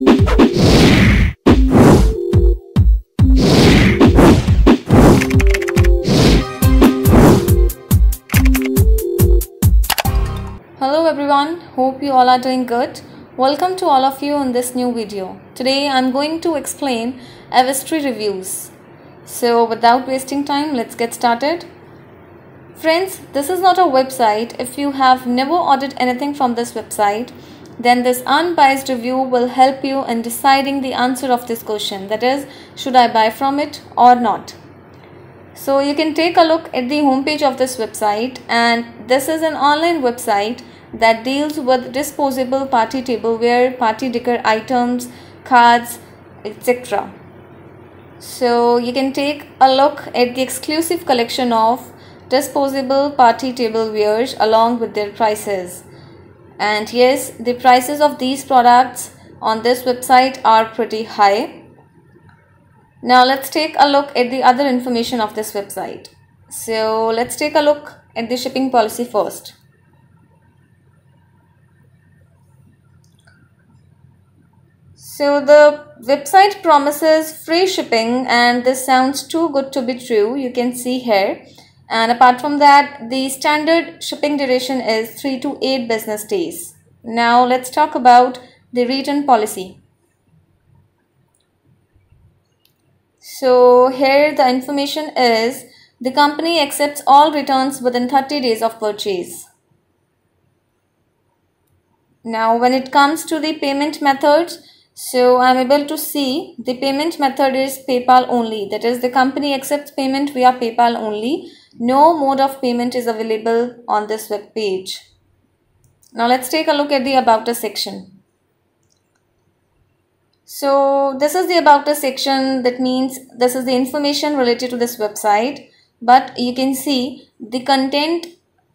Hello everyone, hope you all are doing good. Welcome to all of you in this new video. Today I'm going to explain Avestry reviews. So without wasting time, let's get started. Friends, this is not a website. If you have never ordered anything from this website, then this unbiased review will help you in deciding the answer of this question, that is, should I buy from it or not. So you can take a look at the homepage of this website, and this is an online website that deals with disposable party tableware, party decor items, cards, etc. So you can take a look at the exclusive collection of disposable party tablewares along with their prices. And yes, the prices of these products on this website are pretty high. Now let's take a look at the other information of this website. So let's take a look at the shipping policy first. So the website promises free shipping, and this sounds too good to be true. You can see here. And apart from that, the standard shipping duration is 3 to 8 business days. Now let's talk about the return policy. So here the information is the company accepts all returns within 30 days of purchase. Now when it comes to the payment methods, so I'm able to see the payment method is PayPal only. That is, the company accepts payment via PayPal only. No mode of payment is available on this web page. Now let's take a look at the About Us section. So this is the About Us section. That means this is the information related to this website. But you can see the content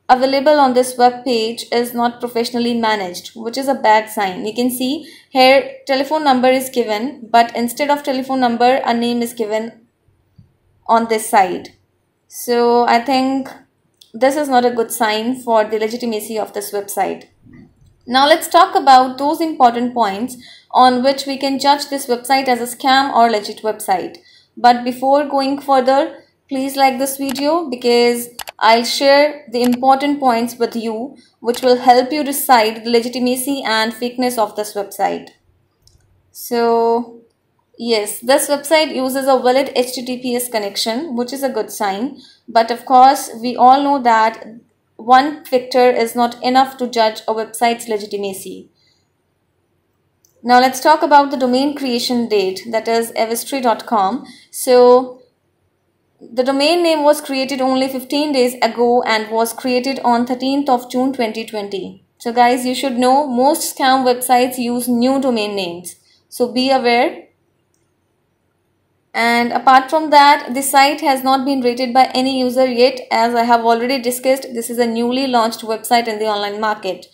available on this web page is not professionally managed, which is a bad sign. You can see here telephone number is given, but instead of telephone number, a name is given on this side. So I think this is not a good sign for the legitimacy of this website. Now let's talk about those important points on which we can judge this website as a scam or legit website. But before going further, please like this video, because I'll share the important points with you which will help you decide the legitimacy and fakeness of this website. So yes, this website uses a valid HTTPS connection, which is a good sign. But of course, we all know that one factor is not enough to judge a website's legitimacy. Now let's talk about the domain creation date, that is avestry.com. So the domain name was created only 15 days ago and was created on 13th of June 2020. So guys, you should know most scam websites use new domain names. So be aware. And apart from that, the site has not been rated by any user yet. As I have already discussed, this is a newly launched website in the online market.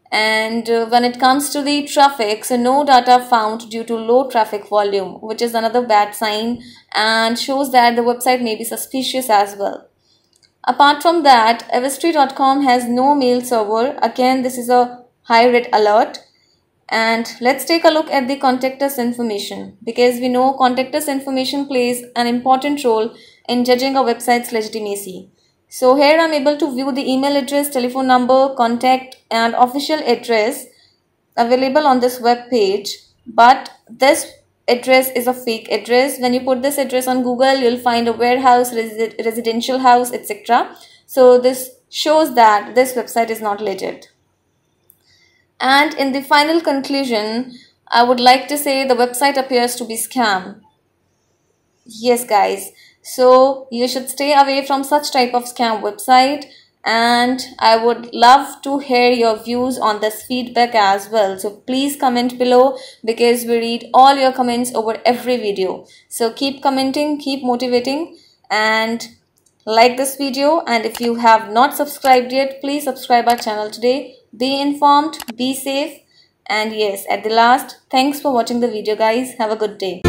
And when it comes to the traffic, so no data found due to low traffic volume, which is another bad sign and shows that the website may be suspicious as well. Apart from that, avestry.com has no mail server. Again, this is a high red alert. And let's take a look at the contact us information, because we know contact us information plays an important role in judging a website's legitimacy. So here I'm able to view the email address, telephone number, contact and official address available on this web page. But this address is a fake address. When you put this address on Google, you'll find a warehouse, residential house, etc. So this shows that this website is not legit. And in the final conclusion, I would like to say the website appears to be scam. Yes guys, so you should stay away from such type of scam website, and I would love to hear your views on this feedback as well. So please comment below, because we read all your comments over every video. So keep commenting, keep motivating, and like this video. And if you have not subscribed yet, please subscribe our channel today. Be informed, be safe, and yes, at the last, thanks for watching the video guys. Have a good day.